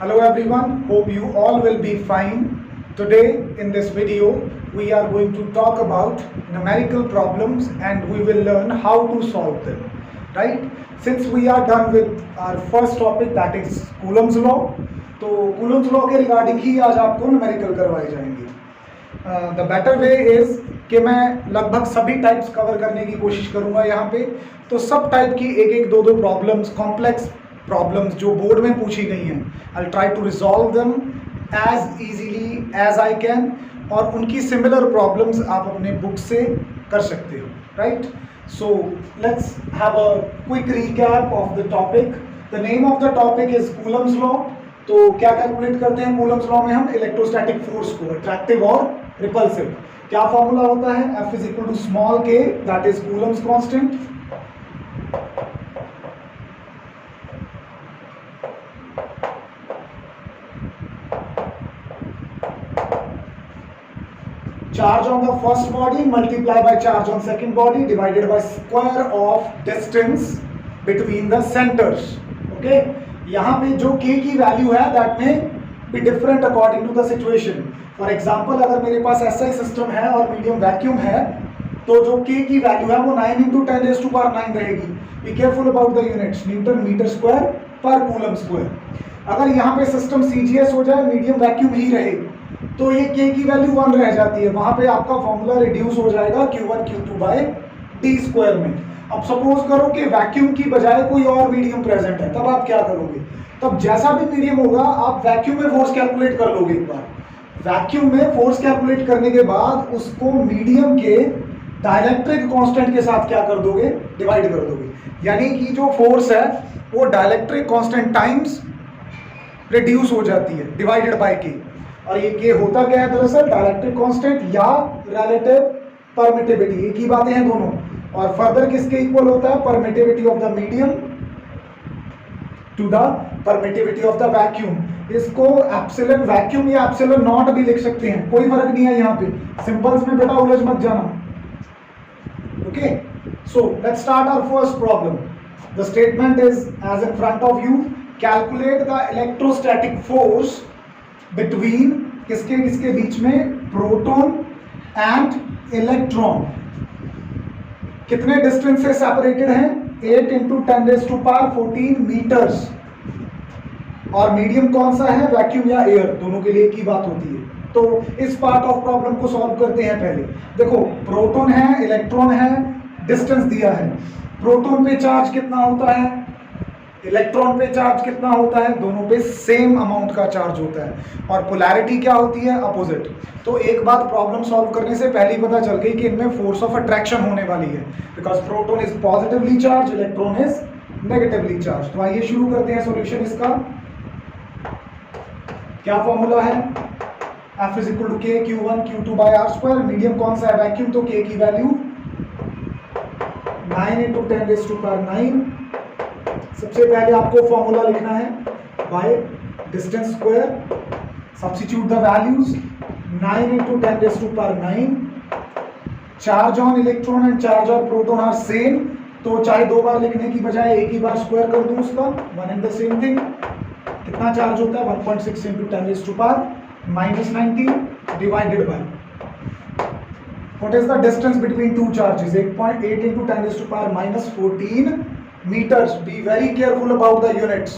Hello everyone, hope you all will be fine. Today in this video we are going to talk about numerical problems and we will learn how to solve them. Right? Since we are done with our first topic, that is Coulomb's law, तो Coulomb's law के regarding ही आज आपको numerical करवाए जाएंगे. The better way is कि मैं लगभग सभी टाइप्स कवर करने की कोशिश करूंगा यहाँ पे. तो सब टाइप की एक एक दो प्रॉब्लम्स, कॉम्प्लेक्स प्रॉब्लम्स जो बोर्ड में पूछी गई हैं, I will try to resolve them as easily as I can. और उनकी सिमिलर प्रॉब्लम्स आप अपने बुक से कर सकते हो. Right, so let's have a quick recap of the topic. The name of the topic is Coulomb's law. तो क्या कैलकुलेट करते हैं कूलम्स लॉ में हम? इलेक्ट्रोस्टैटिक फोर्स को, अट्रैक्टिव और रिपल्सिव. क्या फॉर्मूला होता है? F is equal to small k, that is Coulomb's constant. Charge on the first body multiply by charge on second body divided by square of distance between the centers. Okay, यहाँ पे जो k की value है that may be different according to the situation. For example, अगर मेरे पास SI system है और medium vacuum है तो जो k की वैल्यू है वो 9 into 10 raised to power 9 रहेगी. Be careful about the units, newton metre square पर कूलम स्क्वायर. अगर यहाँ पे सिस्टम CGS हो जाए, मीडियम वैक्यूम ही रहे, तो ये k की वैल्यू 1 रह जाती है. वहां पे आपका फॉर्मूला रिड्यूस हो जाएगा Q1 Q2 bye T square में. अब सपोज करो कि वैक्यूम की बजाय कोई और मीडियम प्रेजेंट है, तब आप क्या करोगे? तब जैसा भी मीडियम होगा आप वैक्यूम में फोर्स कैलकुलेट कर लोगे. एक बार वैक्यूम में फोर्स कैलकुलेट करने के बाद उसको मीडियम के डाइलेक्ट्रिक कांस्टेंट के साथ क्या कर दोगे? डिवाइड कर दोगे. यानी कि जो फोर्स है वो डाइलेक्ट्रिक कांस्टेंट टाइम्स रिड्यूस हो जाती है डिवाइडेड बाय के. और ये के होता क्या है? दरअसल डाइलेक्ट्रिक कांस्टेंट या रिलेटिव परमिटिविटी, एक ही बातें हैं दोनों. और फर्दर किसके इक्वल होता है? Permittivity of the medium to the permittivity of the vacuum. इसको एप्सिलॉन वैक्यूम या एप्सिलॉन नॉट भी लिख सकते हैं, कोई फर्क नहीं है. यहाँ पे सिंबल्स में बेटा उलझ मत जाना. Okay, so let's start our first problem. The statement is as in front of you. Calculate the electrostatic force between किसके किसके बीच में? Proton and electron. कितने डिस्टेंस से सेपरेटेड हैं? 8 into 10 raised to power 14 metres. और मीडियम कौन सा है? वैक्यूम या एयर, दोनों के लिए एक ही बात होती है. तो इस पार्ट ऑफ प्रॉब्लम को सॉल्व करते हैं. पहले देखो, प्रोटॉन है, इलेक्ट्रॉन है, डिस्टेंस दिया है. प्रोटॉन पे चार्ज कितना होता है? इलेक्ट्रॉन पे चार्ज कितना होता है? दोनों पे सेम अमाउंट का चार्ज होता है. और पोलैरिटी क्या होती है? अपोजिट. तो एक बात प्रॉब्लम सॉल्व करने से पहले ही पता चल गई कि इनमें फोर्स ऑफ अट्रैक्शन होने वाली है, because proton is positively charge, electron is negatively charge. तो आइए शुरू करते हैं सॉल्यूशन इसका. क्या फॉर्मूला है? F इज इक्वल टू के Q1 Q2 bye are square. Medium कौन सा है? वैक्यूम. तो के की value 9 into 10 raised to power 9. सबसे पहले आपको फॉर्मूला लिखना है by distance square. Substitute the values. 9 into 10 raised to power 9. Charge on electron and charge on proton are same, तो चाहे दो बार लिखने की बजाय एक ही बार स्क्वायर कर दूं उसका. One and the same thing. कितना चार्ज होता है? 1.6 into 10 raised to power -19 divided by what is the distance between two charges? 8.8 into 10 raised to power -14 meters. Be very careful about the units.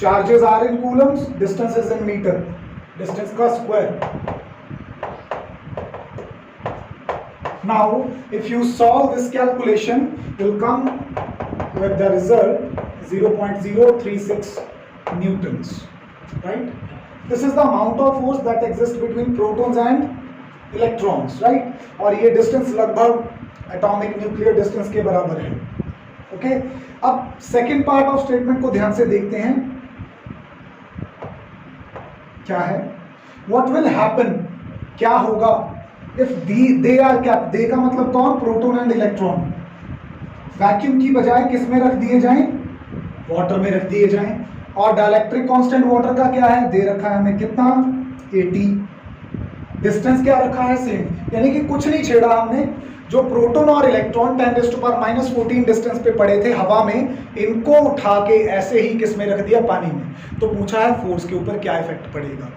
Charges are in coulombs, distance is in meter. Distance का square. Now, if you solve this calculation, you'll come with the result 0.036 newtons. Right? This is the amount of force that exists between protons and electrons. Right, और ये distance लगभग atomic nuclear distance के बराबर है. Okay, अब second part of statement को ध्यान से देखते हैं. क्या है? व्हाट विल हैपन, क्या होगा इफ दे आर कैप्ड. दे का मतलब कौन? Proton and electron. वैक्यूम की बजाय किस में रख दिए जाएं? वाटर में रख दिए जाएं. और डाइलेक्ट्रिक कांस्टेंट वाटर का क्या है? दे रखा है हमें कितना? 80. डिस्टेंस क्या रखा है? सेम. यानी कि कुछ नहीं छेड़ा हमने, जो प्रोटॉन और इलेक्ट्रॉन 10⁻⁻14 डिस्टेंस पे पड़े थे हवा में, इनको उठा के ऐसे ही किस में रख दिया, पानी में। तो पूछा है फोर्स के ऊपर क्या इफेक्ट पड़ेगा।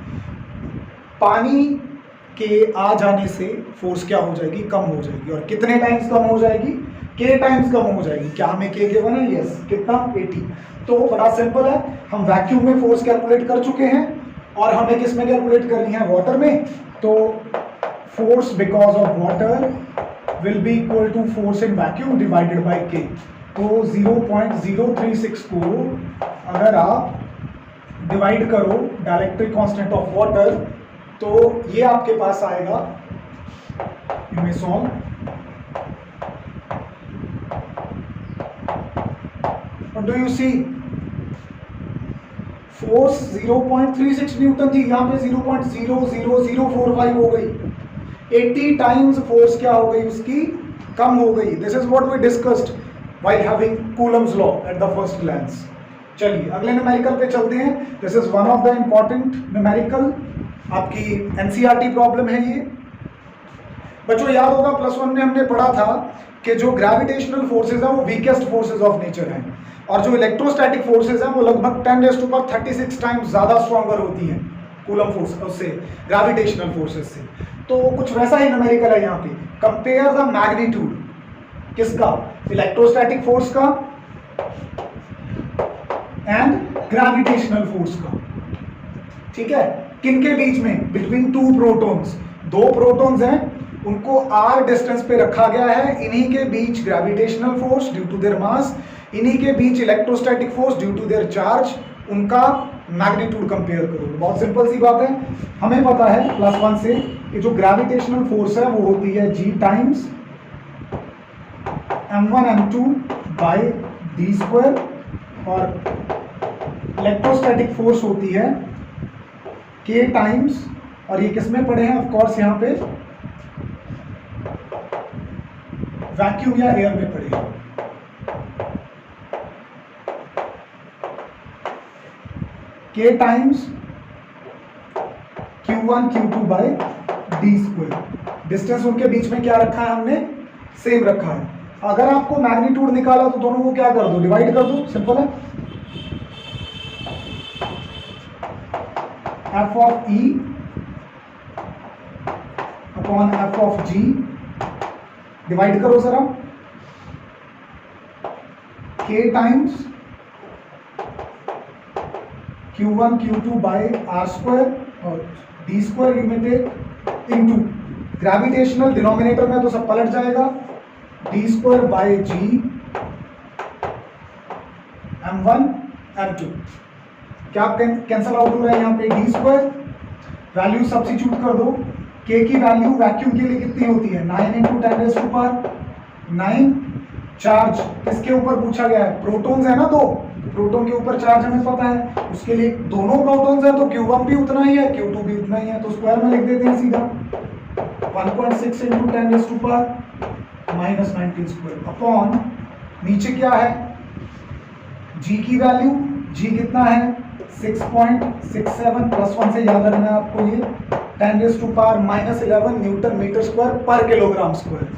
पानी के आ जाने से फोर्स क्या हो जाएगी, कम हो जाएगी। और कितने टाइम्स कम हो जाएगी, k टाइम्स कम हो जाएगी। क्या हमें k गिवन है, यस, कितना, 80। तो बड़ा सिंपल है, हम वैक्यूम में फोर्स कैलकुलेट कर चुके हैं और हमें किस में कैलकुलेट करनी है, वाटर में। तो force because of water will be equal to force in vacuum divided by k। तो 0.036 को अगर आप डिवाइड करो डायरेक्ट्रिक कांस्टेंट ऑफ वाटर, तो ये आपके पास आएगा, you may solve. What do you see? Force 0.36 Newton थी, यहां पे 0.00045 हो गई। 80 टाइम्स फोर्स क्या हो गई उसकी, कम हो गई। This is what we discussed while having Coulomb's law at the first glance. चलिए अगले न्यूमेरिकल पे चलते हैं। This is one of the important numerical, आपकी एनसीईआरटी प्रॉब्लम है ये। बच्चों याद होगा +1 में हमने पढ़ा था कि जो ग्रेविटेशनल फोर्सेज है वो वीकेस्ट फोर्सेज ऑफ नेचर हैं, और जो इलेक्ट्रोस्टैटिक फोर्सेज हैं वो लगभग 10⁻36 टाइम्स ज्यादा स्ट्रॉन्गर होती हैं कूलम फोर्स उससे, ग्रेविटेशनल फोर्सेज से। तो कुछ वैसा ही न्यूमेरिकल है यहाँ पे। कंपेयर द मैग्नीट्यूड किसका, इलेक्ट्रोस्टैटिक फोर्स का एंड ग्रेविटेशनल फोर्स का। ठीक है, किनके बीच में, बिटवीन टू प्रोटॉन्स, दो प्रोटॉन्स हैं, उनको r डिस्टेंस पे रखा गया है, इन्हीं के बीच gravitational force due to their mass, इन्हीं के बीच electrostatic force due to their charge, उनका मैग्नीट्यूड कंपेयर करो। बहुत सिंपल सी बात है, हमें पता है +1 से कि जो ग्रेविटेशनल फोर्स है वो होती है g times m1 m2 bye d², और इलेक्ट्रोस्टैटिक फोर्स होती है k टाइम्स, और ये किसमें पड़े हैं, ऑफ कोर्स यहाँ पे वैक्यूम या एयर में पड़े हैं। k times q1 q2 by d²। Distance उनके बीच में क्या रखा है हमने, सेम रखा है। अगर आपको मैग्नीट्यूड निकाला तो दोनों को क्या कर दो, डिवाइड कर दो, सिंपल है। f of e upon f of g, divide करो जरा, k times q1 q2 bye r² और d² यू में टेक इनटू ग्रेविटेशनल, डिनोमिनेटर में तो सब पलट जाएगा, d² bye g m1 m2। क्या कैंसल आउट हो रहा है यहाँ पे, d², वैल्यू सब्स्टिट्यूट कर दो। k की वैल्यू वैक्यूम के लिए कितनी होती है, 9 × 10⁻⁹। चार्ज किसके ऊपर पूछा गया है, प्रोटॉन्स है ना, दो प्रोटॉन के ऊपर चार्ज हमें पता है, उसके लिए दोनों प्रोटॉन्स है तो q1 भी उतना ही है, q2 भी उतना ही है, तो स्क्वायर में लिख देते हैं सीधा, 1.6 × 10⁻⁻19² अपॉन, नीचे क्या है, g की वैल्यू, g कितना है 6.67, +1 से याद रखना है आपको ये, 10⁻⁻11 न्यूटन मीटर स्क्वायर पर किलोग्राम स्क्वायर।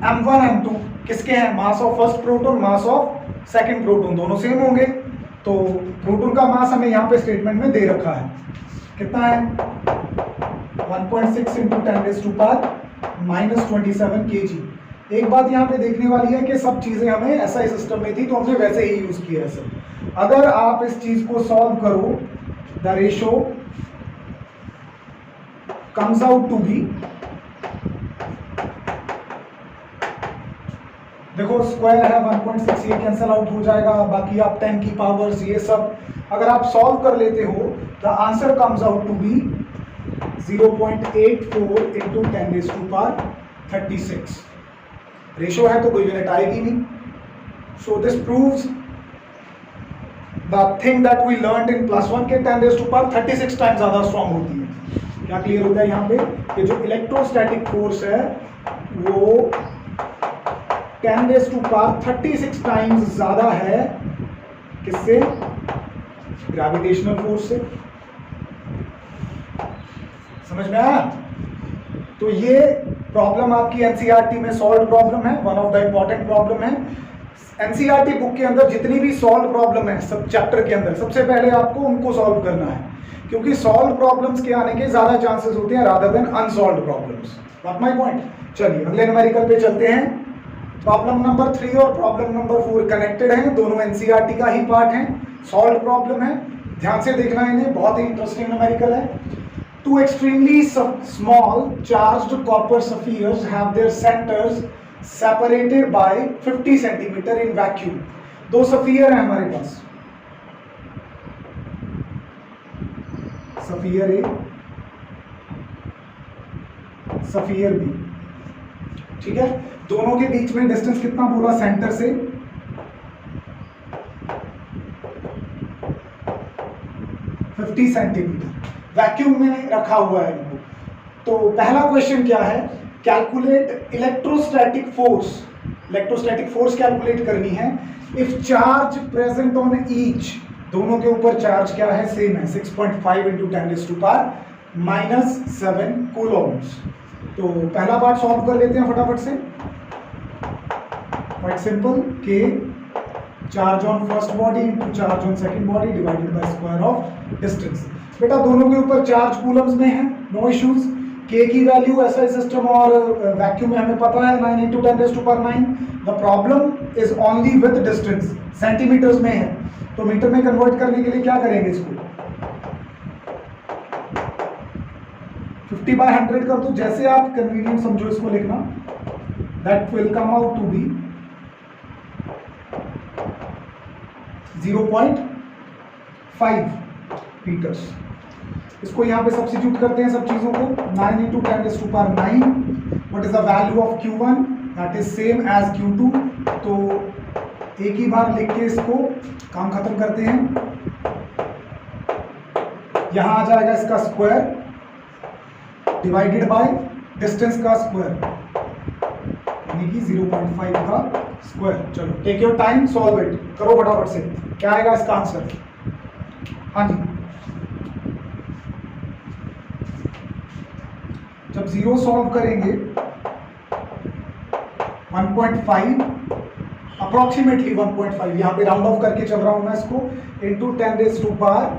m1 m2 किसके हैं, mass of first proton, mass of second proton, दोनों सेम होंगे। तो प्रोटॉन का मास हमें यहाँ पे स्टेटमेंट में दे रखा है, कितना है 1.6 × 10⁻⁻27 kg। एक बात यहाँ पे देखने वाली है कि सब चीजें हमें ऐसा सिस्टम में थी तो हमने वैसे ही यूज किया है सब। अगर आप इस चीज को सॉल्व करो, the ratio comes out to be, देखो स्क्वायर है 1.6, ये कैंसल आउट हो जाएगा, बाकी आप 10 की पावर्स ये सब अगर आप सॉल्व कर लेते हो, the answer comes out to be 0.84 × 10⁻36। Ratio है तो कोई यूनिट आएगी नहीं। So this proves the thing that we learned in +1 के 10⁻36 टाइम्स ज्यादा स्ट्रॉन्ग होती है। क्या क्लियर होता है यहाँ पे कि जो इलेक्ट्रोस्टैटिक फोर्स है वो 10⁻36 टाइम्स ज्यादा है किससे, ग्रेविटेशनल फोर्स से। समझ में आया? तो ये प्रॉब्लम आपकी एनसीईआरटी में सॉल्व प्रॉब्लम है, one of the important problem है। एनसीईआरटी बुक के अंदर जितनी भी सॉल्व प्रॉब्लम है सब चैप्टर के अंदर, सबसे पहले आपको उनको सॉल्व करना है, क्योंकि सॉल्व प्रॉब्लम्स के आने के ज्यादा चांसेस होते हैं rather than unsolve problems. Got my point? चलिए अगले न्यूमेरिकल पे चलते हैं। प्रॉब्लम नंबर 3 और प्रॉब्लम नंबर 4 कनेक्टेड हैं, दोनों एनसीईआरटी का ही पार्ट है, सॉल्व प्रॉब्लम है, ध्यान से देखना है इन्हें, बहुत ही इंटरेस्टिंग न्यूमेरिकल है। Two extremely small charged copper spheres have their centers separated by 50 centimeter in vacuum। दो स्फीयर है हमारे पास, स्फीयर ए, स्फीयर बी, ठीक है। दोनों के बीच में डिस्टेंस कितना बोला सेंटर से? 50 सेंटीमीटर। वैक्यूम में रखा हुआ है इनको। तो पहला क्वेश्चन क्या है? Calculate electrostatic force. Electrostatic force calculate करनी है if charge present on each, दोनों के ऊपर चार्ज क्या है? सेम है, 6.5 × 10⁻⁻7 कूलम्स। तो पहला पार्ट सॉल्व कर लेते हैं फटाफट से। क्वाइट सिंपल, के charge on first body into charge on second body divided by square of distance. बेटा दोनों के ऊपर चार्ज कूलम्स में है, नो इश्यूज। के की वैल्यू एसआई सिस्टम और वैक्यूम में हमें पता है 9 × 10⁻⁹। The problem is only with distance, centimetres में है, तो मीटर में कन्वर्ट करने के लिए क्या करेंगे? इसको 50/100 कर दो, जैसे आप कन्वीनियंट समझो इसको लिखना। That will come out to be 0.5 metres. इसको यहाँ पे सब्स्टिट्यूट करते हैं सब चीजों को। 9 × 10⁹ what is the value of Q1? That is same as Q2। तो एक ही बार लिख के इसको काम खत्म करते हैं। यहां आ जाएगा इसका स्क्वायर डिवाइडेड बाय डिस्टेंस का स्क्वायर, यानी कि 0.5 का स्क्वायर। चलो take your time, solve it, करो फटाफट से। क्या आएगा इसका आंसर? हाँ जी, जब 0 सॉल्व करेंगे 1.5, अप्रोक्सीमेटली 1.5, यहां पे राउंड ऑफ करके चल रहा हूं मैं इसको, into 10⁻⁻²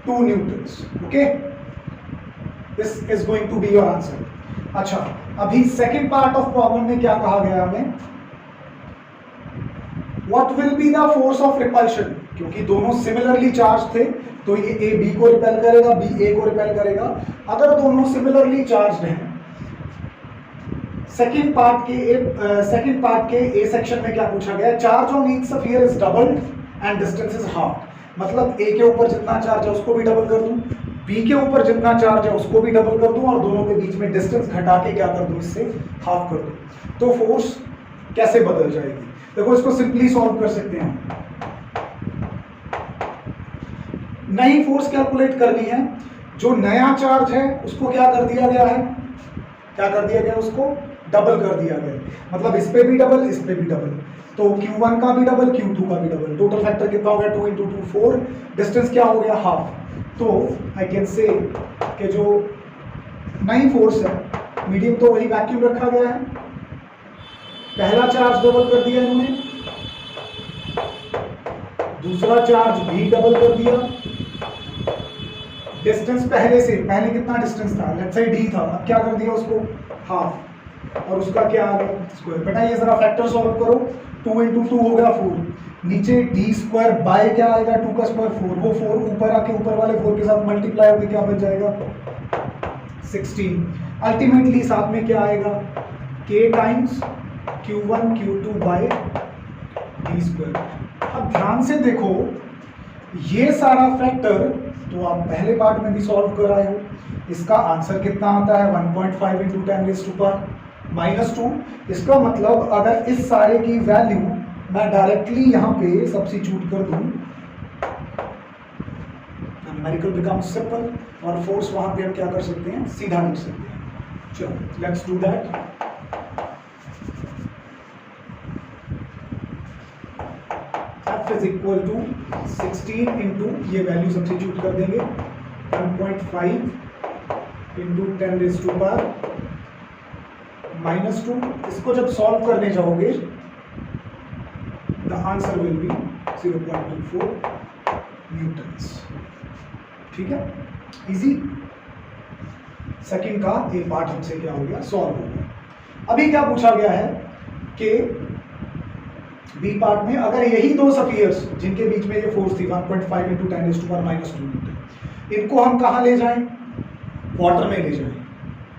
-2 newtons. Okay, this is going to be your answer. अच्छा, अभी सेकेंड पार्ट ऑफ प्रॉब्लम में क्या कहा गया हमें? What will be the force of repulsion? क्योंकि दोनों सिमिलरली चार्ज थे, तो ये ए बी को रिपेल करेगा, बी ए को रिपेल करेगा। अगर दोनों सिमिलरली चार्ज्ड हैं, सेकंड पार्ट के ए सेक्शन में क्या पूछा गया? Charge on each sphere is doubled and distance is half. मतलब ए के ऊपर जितना चार्ज है उसको भी डबल कर दूं, बी के ऊपर जितना चार्ज है उसको भी डबल कर दूं, और दोनों के बीच में डिस्टेंस घटा के क्या कर दूं? इससे हाफ कर दूं। तो फोर्स कैसे बदल जाएगी? देखो, इसको सिंपली सॉल्व कर सकते हैं। नई फोर्स कैलकुलेट करनी है। जो नया चार्ज है उसको क्या कर दिया गया है? क्या कर दिया गया? उसको डबल कर दिया गया। मतलब इस पे भी डबल, इस पे भी डबल। तो Q1 का भी डबल, Q2 का भी डबल। टोटल फैक्टर कितना हो गया? 2 × 2 4। डिस्टेंस क्या हो गया? हाफ। तो आई कैन से कि जो नई फोर्स है, मीडियम तो वही वैक्यूम रखा गया है, पहला चार्ज डबल कर दिया इन्होंने, दूसरा चार्ज भी डबल कर दिया। डिस्टेंस पहले कितना डिस्टेंस था? लेट्स से d था, अब क्या कर दिया उसको? हाफ, और उसका क्या आ गया? स्क्वायर। बेटा ये जरा फैक्टर सॉल्व करो। 2 × 2 हो गया 4, नीचे d² बाय क्या आएगा? 2 का स्क्वायर 4, वो 4 ऊपर आके ऊपर वाले 4 के साथ मल्टीप्लाई होकर क्या बन जाएगा? 16। अल्टीमेटली साथ में क्या आएगा? k times Q1 Q2 by d²। अब ध्यान से देखो, ये सारा फैक्टर तो आप पहले पार्ट में भी सॉल्व कर आए हो। इसका आंसर कितना आता है? 1.5 × 10⁻⁻²। इसका मतलब अगर इस सारे की वैल्यू मैं डायरेक्टली यहां पे सब्स्टिट्यूट कर दूं, न्यूमेरिकल बिकम्स सिंपल, और फोर्स वहां पे हम क्या कर सकते हैं? सीधा लिख सकते हैं। चलो let's do that. F is equal to 16 into ये वैल्यू सब्स्टिट्यूट कर देंगे 1.5 इंटू 10⁻⁻²। इसको जब सॉल्व करने जाओगे the answer will be 0.24 Newton's. ठीक है, इजी। सेकंड का ये पार्ट हमसे क्या हो गया, सॉल्व हो गया। अभी क्या पूछा गया है कि बी पार्ट में अगर यही दो सफियर्स जिनके बीच में ये फोर्स थी 1.5 इंटू 10⁻⁻² न्यूटन, इनको हम कहाँ ले जाएं, वाटर में ले जाएं,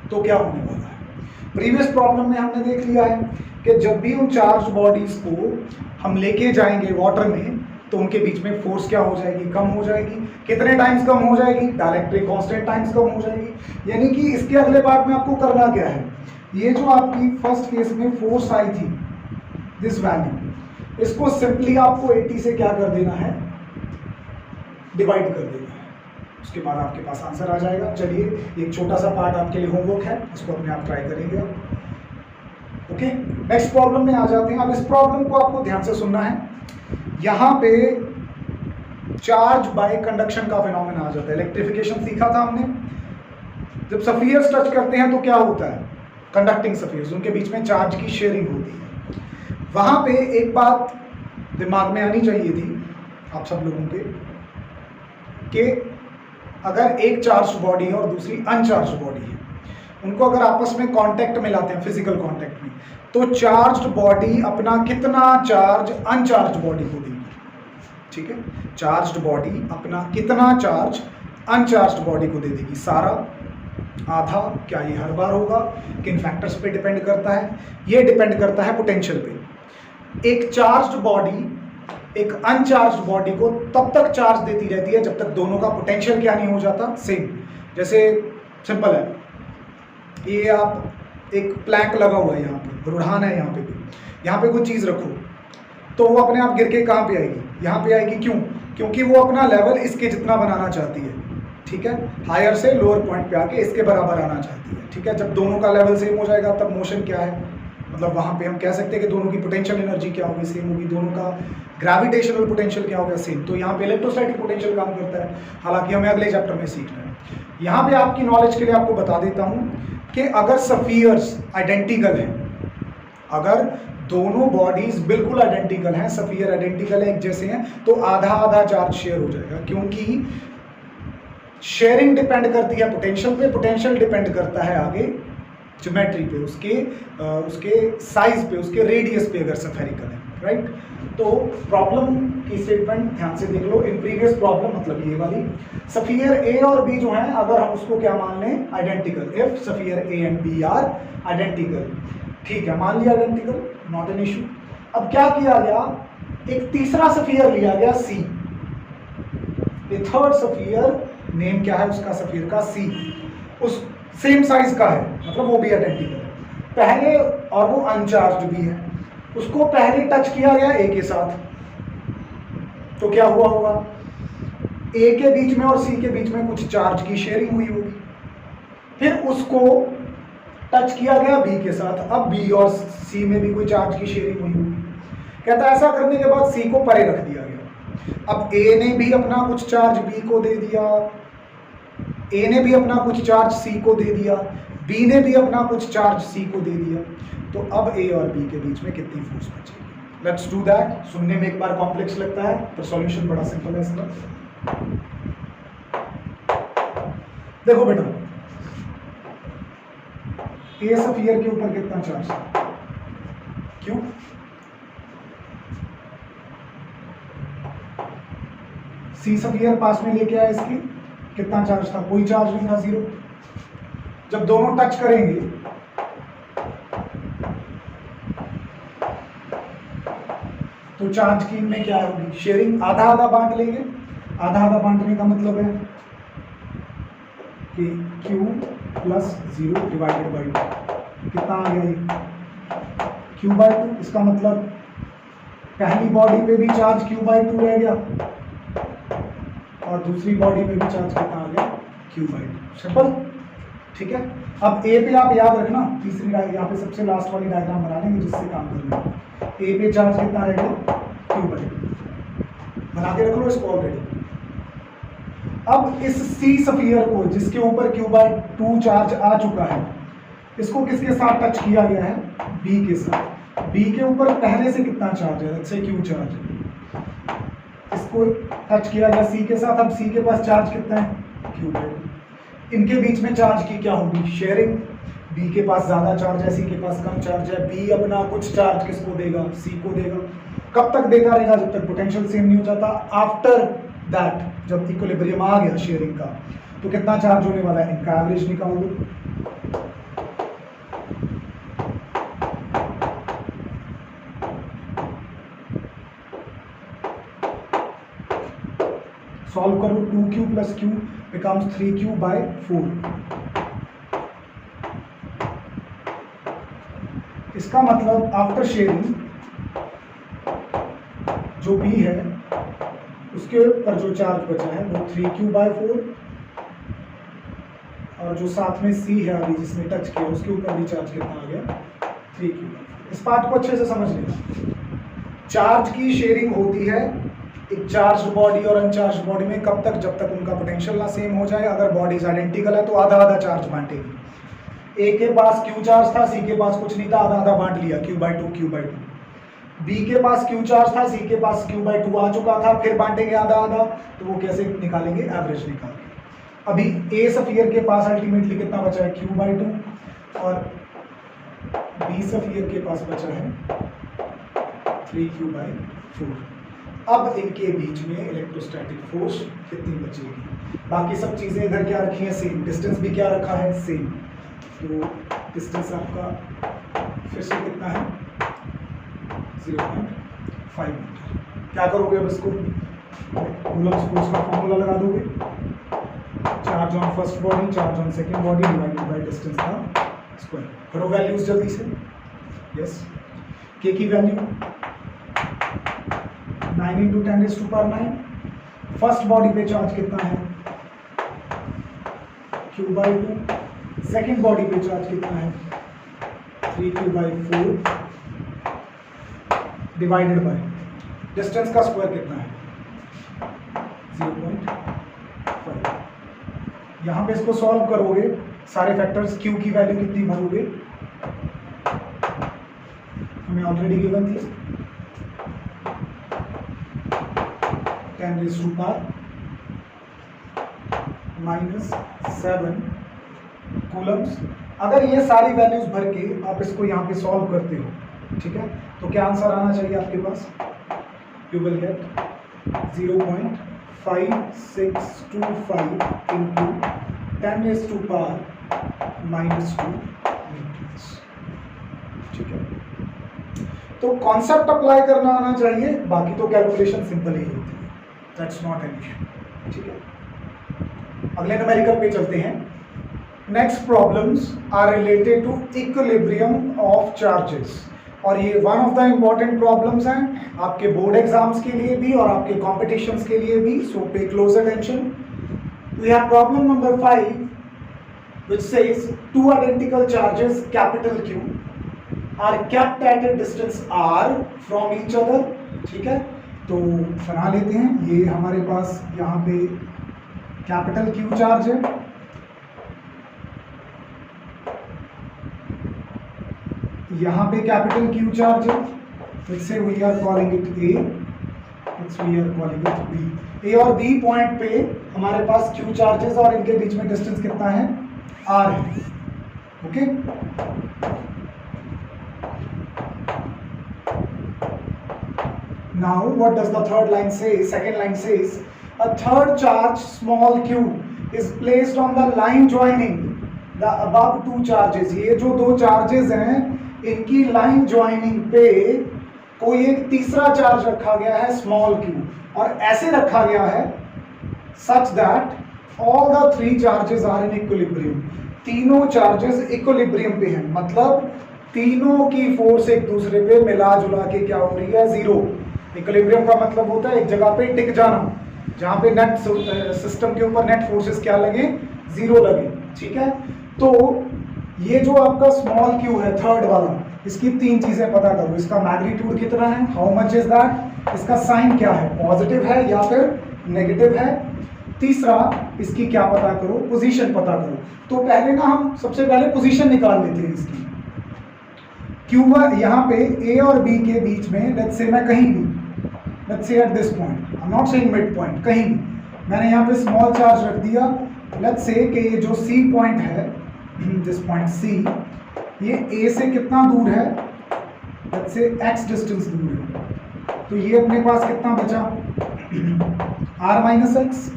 तो क्या होने वाला है। प्रीवियस प्रॉब्लम में हमने देख लिया है कि जब भी उन चार्ज बॉडीज को हम लेके जाएंगे वाटर में तो उनके बीच में फोर्स क्या हो जाएगी, कम हो जाएगी। कितने टाइम्स कम हो जाएगी, डायरेक्टली कांस्टेंट टाइम्स कम हो जाएगी। यानी कि इसके अगले पार्ट में आपको करना क्या है, ये जो आपकी फर्स्ट केस में फोर्स आई थी दिस वैल्यू, इसको सिंपली आपको 80 से क्या कर देना है, डिवाइड कर देना है। उसके बाद आपके पास आंसर आ जाएगा। चलिए एक छोटा सा पार्ट आपके लिए होमवर्क है, इसको अपने आप ट्राई करेंगे। ओके, नेक्स्ट प्रॉब्लम में आ जाते हैं। अब इस प्रॉब्लम को आपको ध्यान से सुनना है। यहाँ पे चार्ज बाय कंडक्शन का फिनोमेना आ जाता है। इलेक्ट्रिफिकेशन सीखा था हमने, जब सफियर्स टच करते हैं तो क्या होता है, कंडक्टिंग सफियर्स, उनके बीच में चार्ज की शेयरिंग होती है। वहां पे एक बात दिमाग में आनी चाहिए थी आप सब लोगों के, कि अगर एक चार्ज बॉडी है और दूसरी अनचार्ज बॉडी है, उनको अगर आपस में कांटेक्ट में लाते हैं, फिजिकल कांटेक्ट में, तो चार्ज्ड बॉडी अपना कितना चार्ज अनचार्ज बॉडी को देगी। ठीक है, चार्ज्ड बॉडी अपना कितना चार्ज अनचार्ज्ड बॉडी को दे देगी, सारा, आधा, क्या ये हर बार होगा, किन फैक्टर्स पे डिपेंड करता है, ये डिपेंड करता है पोटेंशियल पे। एक चार्ज्ड बॉडी एक अनचार्ज्ड बॉडी को तब तक चार्ज देती रहती है जब तक दोनों का पोटेंशियल क्या नहीं हो जाता, सेम। जैसे सिंपल है, ये आप एक प्लैंक लगा हुआ है, यहाँ पे रुढ़ान है, यहाँ पे भी, यहाँ पे कुछ चीज़ रखो तो वो अपने आप गिर के कहाँ पे आएगी, यहाँ पे आएगी। क्यों? क्योंकि वो अपना लेवल इसके जितना बनाना चाहती है। ठीक है, हायर से लोअर पॉइंट पे आके इसके बराबर आना चाहती है। ठीक है, जब दोनों का लेवल सेम हो जाएगा तब मोशन क्या है, मतलब वहाँ पे हम कह सकते हैं कि दोनों की पोटेंशियल एनर्जी क्या होगी, सेम होगी, दोनों का ग्रेविटेशनल पोटेंशियल क्या होगा, सेम। तो यहाँ पे इलेक्ट्रोस्टैटिक पोटेंशियल काम करता है, हालांकि हमें अगले चैप्टर में सीखना है। यहाँ पे आपकी नॉलेज के लिए आपको बता देता हूँ कि अगर सफियर्स आइडेंटिकल हैं, अगर दोनों बॉडीज बिल्कुल आइडेंटिकल हैं, सफियर आइडेंटिकल है, एक जैसे हैं, तो आधा आधा चार्ज शेयर हो जाएगा। क्योंकि शेयरिंग डिपेंड करती है पोटेंशियल पे, पोटेंशियल डिपेंड करता है आगे ज्योमेट्री पे, उसके साइज पे, उसके रेडियस पे, अगर स्फेरिकल है, राइट। तो प्रॉब्लम की स्टेटमेंट ध्यान से देख लो। इन प्रीवियस प्रॉब्लम, मतलब ये वाली, सफियर ए और बी जो है, अगर हम उसको क्या मान लें, identical, if sphere A and B are identical, ठीक है, मान लिया आइडेंटिकल, नॉट एन इशू। अब क्या किया गया, एक तीसरा सफियर लिया गया सी, ए थर्ड सफियर, नेम क्या है उसका, सफियर का सी, उस सेम साइज का है, मतलब वो भी आइडेंटिकल है पहले, और वो अनचार्ज्ड भी है। उसको पहले टच किया गया ए के साथ, तो क्या हुआ होगा, ए के बीच में और सी के बीच में कुछ चार्ज की शेयरिंग हुई होगी। फिर उसको टच किया गया बी के साथ, अब बी और सी में भी कोई चार्ज की शेयरिंग हुई होगी। कहता है ऐसा करने के बाद सी को परे रख दिया गया। अब ए ने भी अपना कुछ चार्ज बी को दे दिया, ए ने भी अपना कुछ चार्ज सी को दे दिया, बी ने भी अपना कुछ चार्ज सी को दे दिया। तो अब ए और बी के बीच में कितनी फोर्स बचेगी, लेट्स डू दैट। सुनने में एक बार कॉम्प्लेक्स लगता है, पर सॉल्यूशन बड़ा सिंपल है इसका। देखो बेटा, ए सफियर के ऊपर कितना चार्ज है, क्यों, सी सफियर पास में लेके आया, इसकी कितना चार्ज था, कोई चार्ज नहीं था, जीरो। जब दोनों टच करेंगे तो चार्ज की में क्या होगी, शेयरिंग, आधा आधा बांट लेंगे। आधा आधा बांटने का मतलब है कि Q प्लस 0 डिवाइडेड बाई 2, कितना आ गया ये, Q/2। इसका मतलब पहली बॉडी पे भी चार्ज Q/2 रह गया और दूसरी बॉडी पे भी चार्ज कितना आ गया, Q/2। सिंपल, ठीक है। अब ए पे आप याद रखना, तीसरी यहाँ पे सबसे लास्ट वाली डायग्राम बना लेंगे जिससे काम करना है। ए पे चार्ज कितना रहेगा, Q/2। बना के रख लो इसको ऑलरेडी। अब इस सी स्फीयर को जिसके ऊपर Q/2 चार्ज आ चुका है, इसको किसके साथ टच किया गया है? B के साथ। B के ऊपर पहले से कितना चार्ज है? लेट्स से Q चार्ज है, इसको टच किया गया C के साथ। अब C के पास चार्ज कितना है? Q/2। इनके बीच में चार्ज की क्या होगी? शेयरिंग। B के पास ज़्यादा चार्ज है, C के पास कम चार्ज है। B अपना कुछ चार्ज किसको देगा? C को देगा। कब तक देता रहेगा? जब तक पोटेंशियल सेम नहीं हो जाता। आफ्टर दैट जब इक्विलिब्रियम आ गया शेयरिंग का, तो कितना चार्ज होने वाला है? इनका एवरेज निकाल दो। सॉल्व करो, 2Q + Q becomes 3Q/4। इसका मतलब आफ्टर शेयरिंग जो B है उसके ऊपर जो चार्ज बचा है वो 3Q/4, और जो साथ में C है अभी जिसने टच किया उसके ऊपर भी चार्ज कितना आ गया? 3Q/4। इस बात को अच्छे से समझ लेना। चार्ज की शेयरिंग होती है एक चार्ज बॉडी और अनचार्ज बॉडी में। कब तक? जब तक उनका पोटेंशियल ना सेम हो जाए। अगर बॉडीज आइडेंटिकल है तो आधा आधा चार्ज बांटेगी। A के पास Q चार्ज था, C के पास कुछ नहीं था, आधा आधा बांट लिया, Q/2। B के पास Q चार्ज था, C के पास Q/2 आ चुका था, फिर बांटेंगे आधा आधा। तो वो कैसे निकालेंगे? एवरेज निकाल के। अभी A स्फीयर के पास अल्टीमेटली कितना बचा है? Q/2, और B स्फीयर के पास बचा है 3Q/4। अब इनके बीच में इलेक्ट्रोस्टैटिक फोर्स कितनी बचेगी? बाकी सब चीजें इधर क्या रखी है? सेम। डिस्टेंस भी क्या रखा है? सेम। तो डिस्टेंस आपका फिर से कितना है? 0.5 मीटर। क्या करोगे अब इसको? कूलम्ब्स फोर्स का फॉर्मूला लगा दोगे। Charge on first body, charge on second body divided by distance का स्क्वायर। करो वैल्यूज जल्दी से। यस, के की वैल्यू 9 × 10⁹। फर्स्ट बॉडी पे चार्ज कितना है? Q/2। सेकेंड बॉडी पे चार्ज कितना है? 3Q/4 डिवाइडेड बाय डिस्टेंस का स्क्वायर कितना है? 0.5। यहां पे इसको सॉल्व करोगे, सारे फैक्टर्स, Q की वैल्यू कितनी भरोगे? हमें ऑलरेडी गिवन थी 10⁻⁻7 कूलम्स। अगर ये सारी वैल्यूज भर के आप इसको यहाँ पे सॉल्व करते हो, ठीक है, तो क्या आंसर आना चाहिए आपके पास? You will get 0.5625 into 10⁻⁻²। ठीक है, तो कॉन्सेप्ट अप्लाई करना आना चाहिए, बाकी तो कैलकुलेशन सिंपल ही होती है। That's not an issue. ठीक है, अगले न्यूमेरिकल पे चलते हैं। Next problems are related to equilibrium of charges, और ये one of the important problems हैं आपके बोर्ड एग्जाम्स के लिए भी और आपके कॉम्पिटिशन्स के लिए भी, so pay close attention. We have problem number 5 which says two identical charges capital Q are kept at a distance r from each other। ठीक है, तो बना लेते हैं। ये हमारे पास यहाँ पे कैपिटल Q चार्ज है, यहाँ पे कैपिटल Q चार्ज है, let's say we are calling it A, we are calling it B। A और B पॉइंट पे हमारे पास Q चार्जेस और इनके बीच में डिस्टेंस कितना है? R है। Okay, now what does the third line say? Second line says a third charge small q is placed on the line joining the above two charges। ये जो दो चार्जेस हैं इनकी लाइन ज्वाइनिंग पे कोई एक तीसरा चार्ज रखा गया है स्मॉल q, और ऐसे रखा गया है such that all the three charges are in equilibrium। तीनों चार्जेस इक्विलिब्रियम पे हैं, मतलब तीनों की फोर्स एक दूसरे पे मिला जुला के क्या हो रही है? जीरो। इक्विलिब्रियम का मतलब होता है एक जगह पे टिक जाना, जहां पे नेट सिस्टम के ऊपर नेट फोर्सेस क्या लगे? जीरो लगे। ठीक है, तो ये जो आपका स्मॉल क्यू है थर्ड वाला, इसकी तीन चीजें पता करो। इसका मैग्नीट्यूड कितना है? How much is that? इसका साइन क्या है, पॉजिटिव है या फिर नेगेटिव है। तीसरा, इसकी क्या पता करो, पोजीशन पता करो। तो पहले ना हम सबसे पहले पोजीशन निकाल लेते हैं इसकी। Q1 यहाँ पे A और B के बीच में, लेट्स से मैं कहीं भी, let's say at this point, I am not saying mid point, कहीं भी मैंने यहाँ पे स्मॉल चार्ज रख दिया। लेट्स से कि ये जो C पॉइंट है, दिस पॉइंट C, ये A से कितना दूर है, लेट्स से x डिस्टेंस दूर है। तो ये अपने पास कितना बचा, r माइनस एक्स।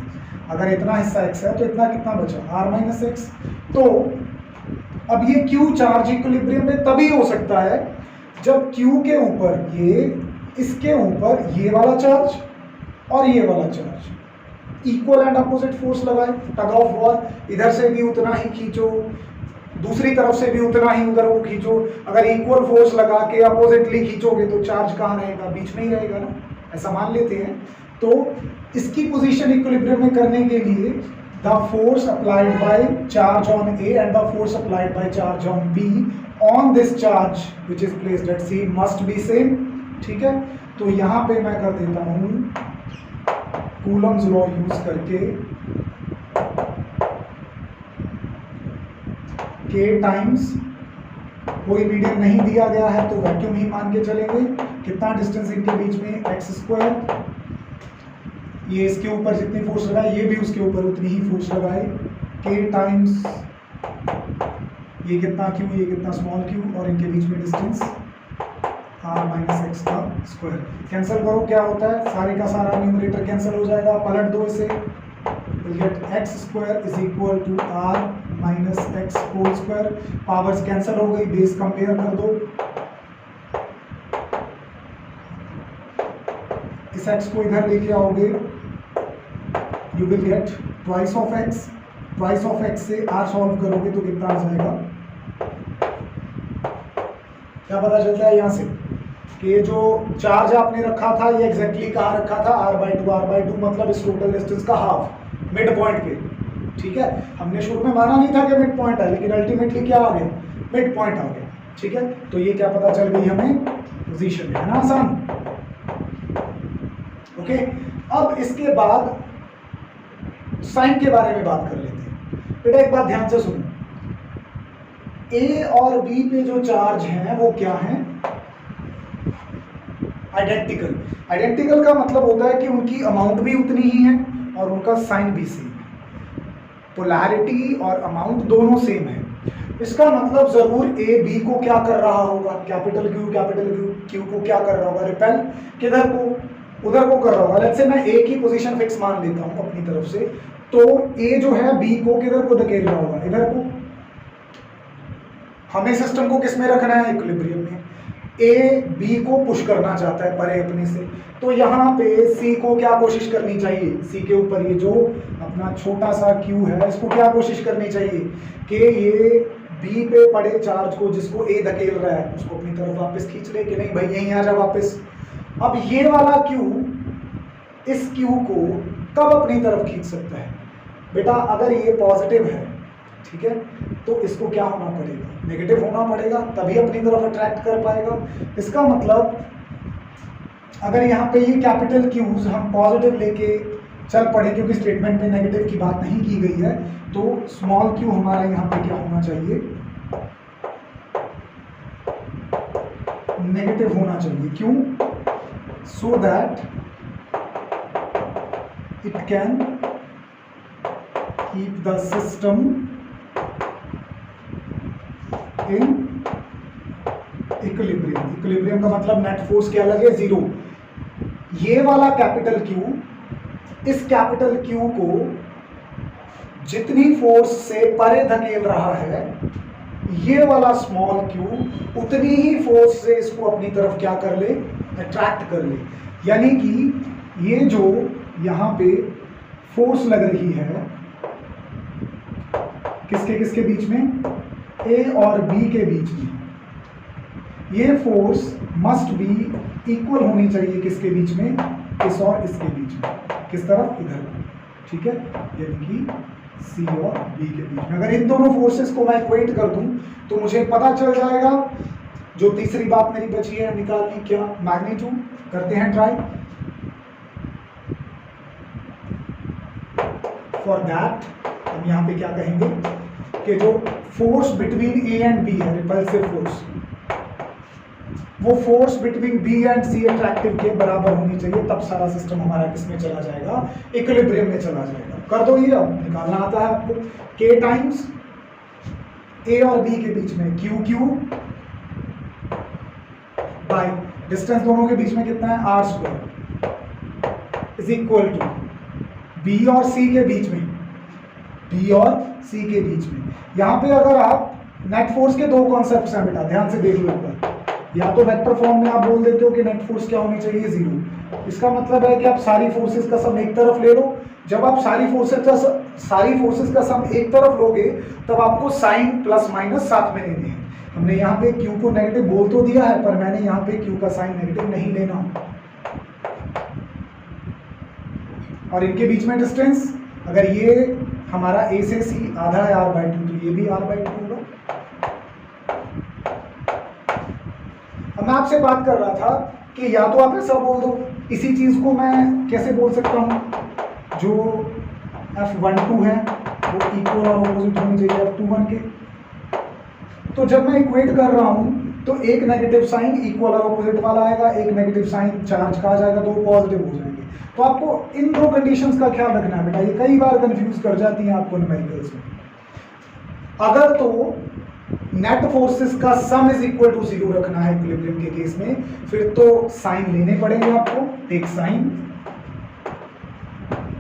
अगर इतना हिस्सा x है तो इतना कितना बचा, r माइनस एक्स। तो अब ये Q चार्ज इक्विलिब्रियम में तभी हो सकता है जब Q के ऊपर ये, इसके ऊपर ये वाला चार्ज और ये वाला charge equal and opposite force लगाए। टग ऑफ वॉर, इधर से भी उतना ही खींचो, दूसरी तरफ से भी उतना ही उधर को खींचो। अगर इक्वल फोर्स लगा के अपोजिटली खींचोगे तो चार्ज कहाँ रहेगा, बीच में ही रहेगा ना, ऐसा मान लेते हैं। तो इसकी पोजीशन इक्विलिब्रियम में करने के लिए the force applied by charge on A and the force applied by charge on B on this charge which is placed at C must be same. ठीक है, तो यहाँ पे मैं कर देता हूँ कूलम्स लॉ यूज करके K टाइम्स, कोई मीडियम नहीं दिया गया है तो वैक्यूम ही मान के चलेंगे। कितना डिस्टेंस इनके बीच में, एक्स स्क्वायर, ये इसके ऊपर जितनी फोर्स लगाए ये भी उसके ऊपर उतनी ही फोर्स लगाए। K टाइम्स ये कितना Q, ये कितना स्मॉल q, और इनके बीच में डिस्टेंस r माइनस एक्स का स्क्वायर। कैंसिल करो, क्या होता है, सारे का सारा न्यूमरेटर कैंसिल हो जाएगा, पलट दो इसे, get x square is equal to r minus x whole square. Powers cancel हो गई, बेस कंपेयर कर दो, इस x को इधर लेके आओगे, you will gate twice of x, twice of x से r सॉल्व करोगे तो कितना आ जाएगा, क्या पता चलता है यहाँ से कि ये जो चार्ज आपने रखा था ये एग्जैक्टली कहाँ रखा था, r/2 मतलब इस टोटल डिस्टेंस का हाफ, मिड पॉइंट पे। ठीक है, हमने शुरू में माना नहीं था कि मिड पॉइंट है, लेकिन अल्टीमेटली क्या आ गया, मिड पॉइंट आ गया। ठीक है, तो ये क्या पता चल गई हमें, पोजीशन है ना, आसान। ओके, अब इसके बाद साइन के बारे में बात कर लेते हैं। बेटा एक बात ध्यान से सुनो, A और B पे जो चार्ज हैं वो क्या हैं, आइडेंटिकल। आइडेंटिकल का मतलब होता है कि उनकी अमाउंट भी उतनी ही है और उनका साइन भी सेम है, पोलैरिटी और अमाउंट दोनों सेम है। इसका मतलब जरूर A B को क्या कर रहा होगा, कैपिटल Q को क्या कर रहा होगा, रिपेल किधर को, उधर को कर रहा होगा। लेट्स से मैं A की पोजीशन फिक्स मान लेता हूं अपनी तरफ से, तो A जो है B को किधर को धकेल रहा होगा, इधर को। हमें सिस्टम को किस में रखना है, इक्विलिब्रियम में। A B को पुश करना चाहता है परे अपने से, तो यहाँ पे C को क्या कोशिश करनी चाहिए, C के ऊपर ये जो अपना छोटा सा Q है इसको क्या कोशिश करनी चाहिए कि ये B पे पड़े चार्ज को, जिसको A धकेल रहा है, उसको अपनी तरफ वापस खींच ले कि नहीं भाई यहीं आ जा वापस। अब ये वाला Q इस Q को कब अपनी तरफ खींच सकता है, बेटा अगर ये पॉजिटिव है, ठीक है, तो इसको क्या होना पड़ेगा, नेगेटिव होना पड़ेगा, तभी अपनी तरफ अट्रैक्ट कर पाएगा। इसका मतलब अगर यहाँ पे ये कैपिटल Q's हम पॉजिटिव लेके चल पड़े, क्योंकि स्टेटमेंट में नेगेटिव की बात नहीं की गई है, तो स्मॉल q हमारा यहाँ पे क्या होना चाहिए, नेगेटिव होना चाहिए। क्यों, so that it can keep the system in equilibrium. Equilibrium का मतलब नेट फोर्स क्या लगे, जीरो। ये वाला कैपिटल Q, इस कैपिटल Q को जितनी फोर्स से परे धकेल रहा है, ये वाला स्मॉल q उतनी ही फोर्स से इसको अपनी तरफ क्या कर ले, अट्रैक्ट कर ले। यानी कि ये जो यहाँ पे फोर्स लग रही है किसके किसके बीच में, A और B के बीच में, ये फोर्स मस्ट बी इक्वल होनी चाहिए किसके बीच में, इस और इसके बीच में, किस तरफ, इधर। ठीक है, यानी कि C और B के बीच में। अगर इन दोनों फोर्सेस को मैं इक्वेट कर दूं तो मुझे पता चल जाएगा। जो तीसरी बात मेरी बची है निकालनी, क्या, मैग्नीट्यूड। करते हैं ट्राई। फॉर दैट हम यहाँ पे क्या कहेंगे कि जो force between A and B है, रिपल्सिव फोर्स, वो force between B and C attractive के बराबर होनी चाहिए, तब सारा सिस्टम हमारा किसमें चला जाएगा, इक्विलिब्रियम में चला जाएगा। कर दो ये, अब निकालना आता है आपको, K टाइम्स ए और बी के बीच में क्यू क्यू बाय डिस्टेंस दोनों के बीच में कितना है, r square is equal to B और सी के बीच में, बी और सी के बीच में। यहां पे अगर आप नेट फोर्स के दो कॉन्सेप्ट्स हैं बेटा, ध्यान से देख लो एक बार। या तो वेक्टर फॉर्म में आप बोल देते हो कि नेट फोर्स क्या होनी चाहिए, जीरो। इसका मतलब है कि आप सारी फोर्सेस का सम एक तरफ ले लो। जब आप सारी फोर्सेस का सम एक तरफ लोगे तब आपको साइन प्लस माइनस साथ में लेने हैं। हमने यहाँ पे क्यू को नेगेटिव बोल तो दिया है, पर मैंने यहाँ पे क्यू का साइन नेगेटिव नहीं लेना। और इनके बीच में डिस्टेंस, अगर ये हमारा ए से सी आधा है r/2, तो ये भी r/2 होगा। अब मैं आपसे बात कर रहा था कि या तो आप ऐसा बोल दो, इसी चीज को मैं कैसे बोल सकता हूं, जो F12 है वो इक्वल और ऑपोजिट होनी चाहिए F21 के। तो जब मैं इक्वेट कर रहा हूं तो एक नेगेटिव साइन इक्वल और ऑपोजिट वाला आएगा, एक नेगेटिव साइन चार्ज का आ जाएगा, दो पॉजिटिव हो जाएंगे। तो आपको इन दो कंडीशंस का ख्याल रखना है बेटा, ये कई बार कंफ्यूज कर जाती हैं आपको न्यूमेरिकल्स में। अगर तो नेट फोर्सेस का सम इज इक्वल टू 0 रखना है इक्विलिब्रियम के केस में, फिर तो साइन लेने पड़ेंगे आपको, टेक साइन,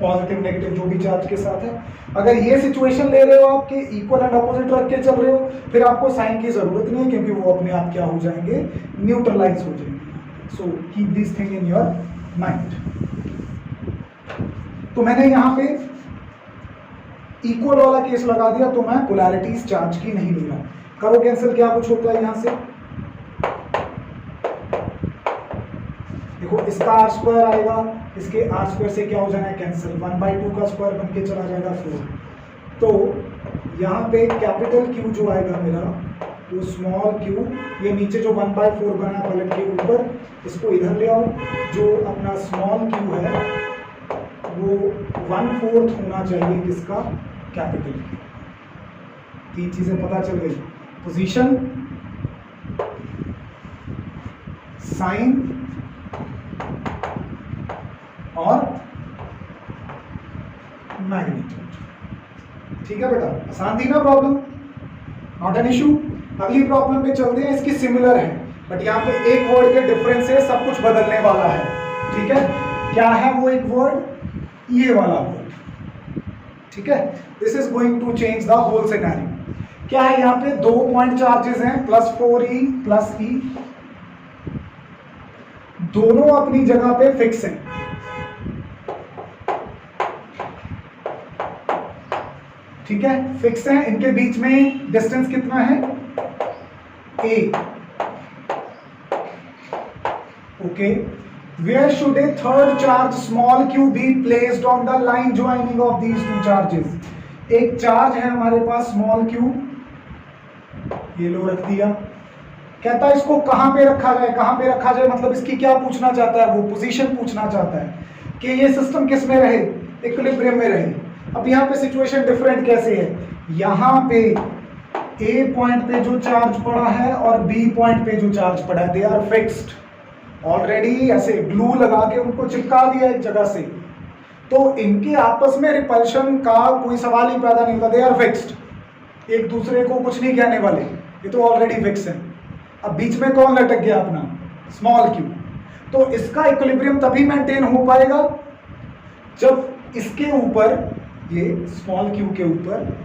पॉजिटिव नेगेटिव जो भी चार्ज के साथ है। अगर ये सिचुएशन ले रहे हो आपके इक्वल एंड अपोजिट रख के चल रहे हो, फिर आपको साइन की जरूरत नहीं है, क्योंकि वो अपने आप क्या हो जाएंगे, न्यूट्रलाइज हो जाएंगे। So keep this thing in your mind. तो मैंने यहां पे इक्वल वाला केस लगा दिया, तो मैं पोलैरिटीज चार्ज की नहीं ले रहा। करो कैंसिल, क्या कुछ होता है यहां से, देखो इसका आर स्क्वायर आएगा, इसके आर स्क्वायर से क्या हो जाना है, कैंसिल, 1/2 का स्क्वायर बन के चला जाएगा 4। तो यहाँ पे कैपिटल क्यू जो आएगा मेरा, वो स्मॉल क्यू, ये नीचे जो 1/4 बना पलट के ऊपर, इसको इधर ले आओ। जो अपना स्मॉल क्यू है वो 1/4 होना चाहिए किसका, कैपिटल क्यू। तीन चीजें पता चल गई, पोजीशन, साइन और मैग्नीट्यूड। ठीक है बेटा, आसान थी ना प्रॉब्लम, नॉट एन इशू। अगली प्रॉब्लम पे चलते हैं, इसकी सिमिलर है बट यहाँ पे एक वर्ड के डिफरेंस है, सब कुछ बदलने वाला है। ठीक है, क्या है वो एक वर्ड, ये वाला वर्ड। ठीक है, this is going to change the whole scenario. क्या है यहाँ पे, 2 पॉइंट चार्जेस हैं, +4e प्लस e, दोनों अपनी जगह पे फिक्स हैं। ठीक है, फिक्स हैं, इनके बीच में डिस्टेंस कितना है, a। Okay, where should a third charge small q be placed on the line joining of these two charges. एक चार्ज है हमारे पास स्मॉल q, ये लो रख दिया। कहता है इसको कहां पे रखा जाए, कहां पे रखा जाए मतलब इसकी क्या पूछना चाहता है, वो पोजीशन पूछना चाहता है कि ये सिस्टम किस में रहे, इक्विलिब्रियम में रहे। अब यहाँ पे सिचुएशन डिफरेंट कैसे है, यहाँ पे ए पॉइंट पे जो चार्ज पड़ा है और बी पॉइंट पे जो चार्ज पड़ा है, दे आर फिक्स्ड ऑलरेडी, ऐसे ग्लू लगा के उनको चिपका दिया एक जगह से, तो इनके आपस में रिपल्शन का कोई सवाल ही पैदा नहीं होता, दे आर फिक्स्ड, एक दूसरे को कुछ नहीं कहने वाले, ये तो ऑलरेडी फिक्स है। अब बीच में कौन लटक गया, अपना स्मॉल क्यू। तो इसका इक्विलिब्रियम तभी मेंटेन हो पाएगा जब इसके ऊपर, ये स्मॉल क्यू के ऊपर,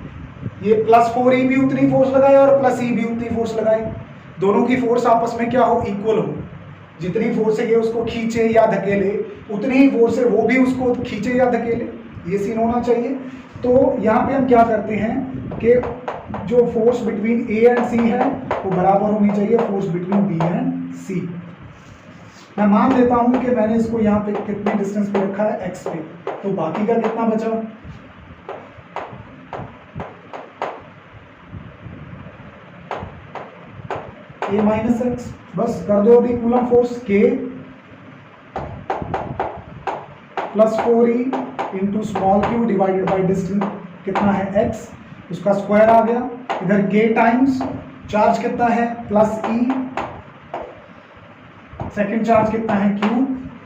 ये +4e भी उतनी फोर्स लगाए और +e भी उतनी फोर्स लगाए, दोनों की फोर्स आपस में क्या हो, इक्वल हो। जितनी फोर्स है ये उसको खींचे या धकेले, उतनी ही फोर्स है वो भी उसको खींचे या धकेले, ये सीन होना चाहिए। तो यहाँ पे हम क्या करते हैं कि जो फोर्स बिटवीन ए एंड सी है वो बराबर होनी चाहिए फोर्स बिटवीन बी एंड सी। मैं मान लेता हूं कि मैंने इसको यहाँ पे कितने डिस्टेंस पे रखा है, x पे, तो बाकी का कितना बचा, a माइनस एक्स। बस कर दो अभी coulomb force, k +4e into small Q divided by distance कितना है x, उसका स्क्वायर आ गया। इधर k टाइम्स चार्ज कितना है प्लस e, सेकेंड चार्ज कितना है q,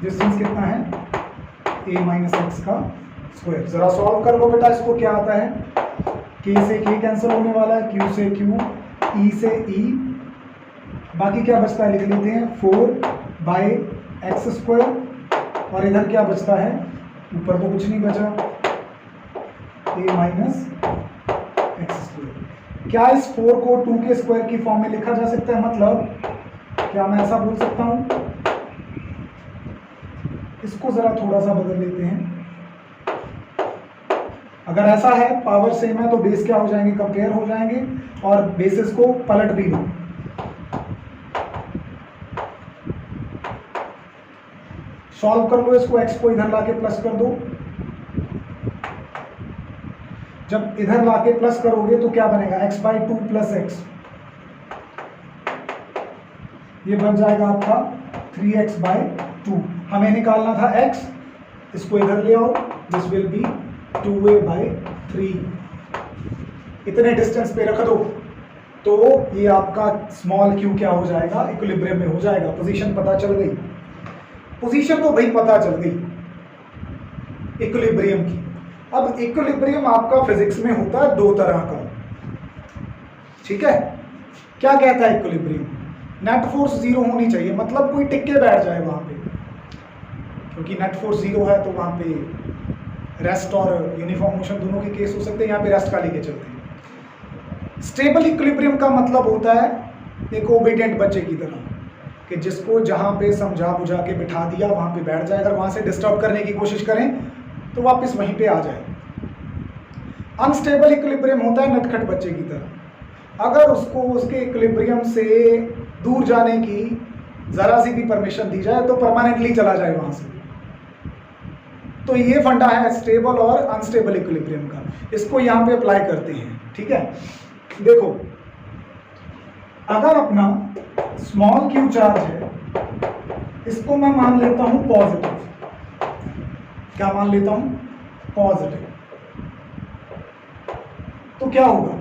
डिस्टेंस कितना है a माइनस एक्स का स्क्वायर। जरा सॉल्व कर लो बेटा, इसको क्या आता है, k से k कैंसिल होने वाला है, q से q, e से e, बाकी क्या बचता है लिख लेते हैं 4 बाई एक्स स्क्वायर, और इधर क्या बचता है, ऊपर तो कुछ नहीं बचा, a माइनस एक्स स्क्वायर। क्या इस 4 को 2 के स्क्वायर की फॉर्म में लिखा जा सकता है, मतलब क्या मैं ऐसा बोल सकता हूं, इसको जरा थोड़ा सा बदल लेते हैं। अगर ऐसा है पावर सेम है तो बेस क्या हो जाएंगे, कंपेयर हो जाएंगे, और बेसिस को पलट भी दो। सॉल्व कर लो इसको, x को इधर लाके प्लस कर दो। जब इधर लाके प्लस करोगे तो क्या बनेगा, x बाई 2 प्लस एक्स, ये बन जाएगा आपका 3x बाई 2। हमें निकालना था x, इसको इधर ले आओ, this will be 2a by 3। इतने डिस्टेंस पे रख दो तो ये आपका स्मॉल q क्या हो जाएगा, इक्विलिब्रियम में हो जाएगा। पोजीशन पता चल गई, पोजीशन तो भाई पता चल गई इक्विलिब्रियम की। अब इक्विलिब्रियम आपका फिजिक्स में होता है दो तरह का, ठीक है। क्या कहता है इक्विलिब्रियम, नेट फोर्स जीरो होनी चाहिए, मतलब कोई टिक के बैठ जाए वहां पे, क्योंकि नेट फोर्स जीरो है तो वहां पे रेस्ट और यूनिफॉर्म मोशन दोनों के केस हो सकते हैं, यहाँ पे रेस्ट का लेके चलते हैं। स्टेबल इक्विलिब्रियम का मतलब होता है एक ओबीडिएंट बच्चे की तरह, कि जिसको जहाँ पे समझा बुझा के बिठा दिया वहाँ पे बैठ जाए, अगर वहाँ से डिस्टर्ब करने की कोशिश करें तो वापस वहीं पे आ जाए। अनस्टेबल इक्विलिब्रियम होता है नटखट बच्चे की तरह, अगर उसको उसके इक्विलिब्रियम से दूर जाने की जरा सी भी परमिशन दी जाए तो परमानेंटली चला जाए वहाँ से। तो ये फंडा है स्टेबल और अनस्टेबल इक्विलिब्रियम का, इसको यहाँ पे अप्लाई करते हैं, ठीक है। देखो अगर अपना स्मॉल क्यू चार्ज है, इसको मैं मान लेता हूं पॉजिटिव, क्या मान लेता हूं, पॉजिटिव, तो क्या होगा,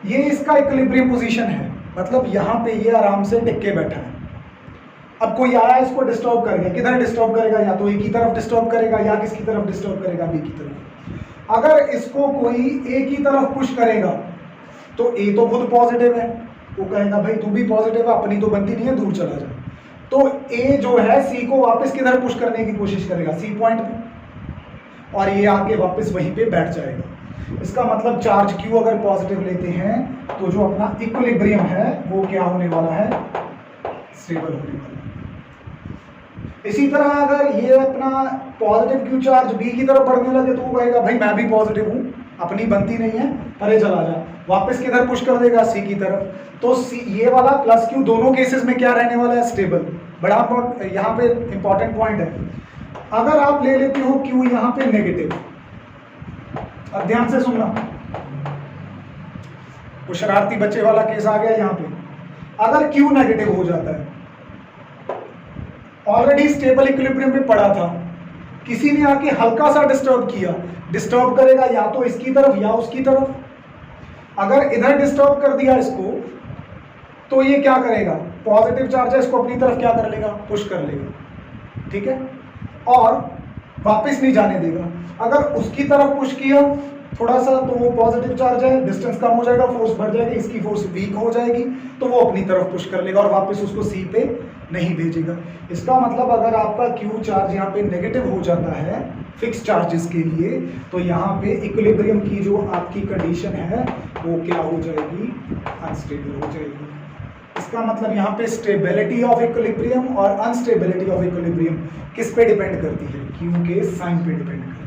ये इसका इक्विलिब्रियम पोजीशन है, मतलब यहां पे ये आराम से टिक के बैठा है। अब कोई आया इसको डिस्टर्ब करेगा, किधर डिस्टर्ब करेगा, या तो ए की तरफ डिस्टर्ब करेगा या किसकी तरफ डिस्टर्ब करेगा, बी की तरफ। अगर इसको कोई ए की तरफ पुश करेगा तो ए तो खुद पॉजिटिव है, वो कहेगा भाई तू भी पॉजिटिव है, अपनी तो बनती नहीं है, दूर चला जा। तो ए जो है सी को वापस किधर पुश करने की कोशिश करेगा, सी पॉइंट पे, और ये आके वापस वहीं पे बैठ जाएगा। इसका मतलब चार्ज क्यू अगर पॉजिटिव लेते हैं तो जो अपना इक्विलिब्रियम है वो क्या होने वाला है, स्टेबल होने वाला है। इसी तरह अगर ये अपना पॉजिटिव क्यू चार्ज बी की तरफ बढ़ने लगे तो वो कहेगा भाई मैं भी पॉजिटिव हूँ, अपनी बनती नहीं है, परे चला जा, वापस किधर पुश कर देगा, सी की तरफ। तो सी ये वाला प्लस क्यू दोनों केसेस में क्या रहने वाला है, स्टेबल। बड़ा यहाँ पे इंपॉर्टेंट पॉइंट है, अगर आप ले लेते हो क्यू यहाँ पे नेगेटिव, अब ध्यान से सुनना, वो शरारती बच्चे वाला केस आ गया यहाँ पे। अगर क्यू नेगेटिव हो जाता है, ऑलरेडी स्टेबल इक्विलिब्रियम में पड़ा था, किसी ने आके हल्का सा डिस्टर्ब किया, डिस्टर्ब करेगा या तो इसकी तरफ या उसकी तरफ। अगर इधर डिस्टर्ब कर दिया इसको तो ये क्या करेगा, पॉजिटिव चार्ज है, इसको अपनी तरफ क्या कर लेगा, पुश कर लेगा, ठीक है, और वापस नहीं जाने देगा। अगर उसकी तरफ पुश किया थोड़ा सा तो वो पॉजिटिव चार्ज है, डिस्टेंस कम हो जाएगा, फोर्स बढ़ जाएगी, इसकी फोर्स वीक हो जाएगी, तो वो अपनी तरफ पुश कर लेगा और वापस उसको सी पे नहीं भेजेगा। इसका मतलब अगर आपका क्यू चार्ज यहाँ पे नेगेटिव हो जाता है फिक्स चार्जेस के लिए, तो यहाँ पे इक्विलिब्रियम की जो आपकी कंडीशन है वो क्या हो जाएगी, अनस्टेबल हो जाएगी। इसका मतलब यहाँ पे स्टेबिलिटी ऑफ इक्विलिब्रियम और अनस्टेबिलिटी ऑफ इक्विलिब्रियम किस पे डिपेंड करती है, क्यू के साइन पे डिपेंड करती है।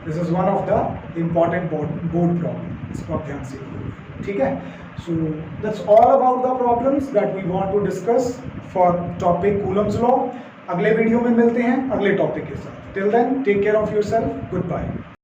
This is one of the important board problem, इसको आप ध्यान से करोगे, ठीक है। So that's all about the problems that we want to discuss for topic Coulomb's law. अगले वीडियो में मिलते हैं अगले टॉपिक के साथ। Till then take care of yourself, good bye.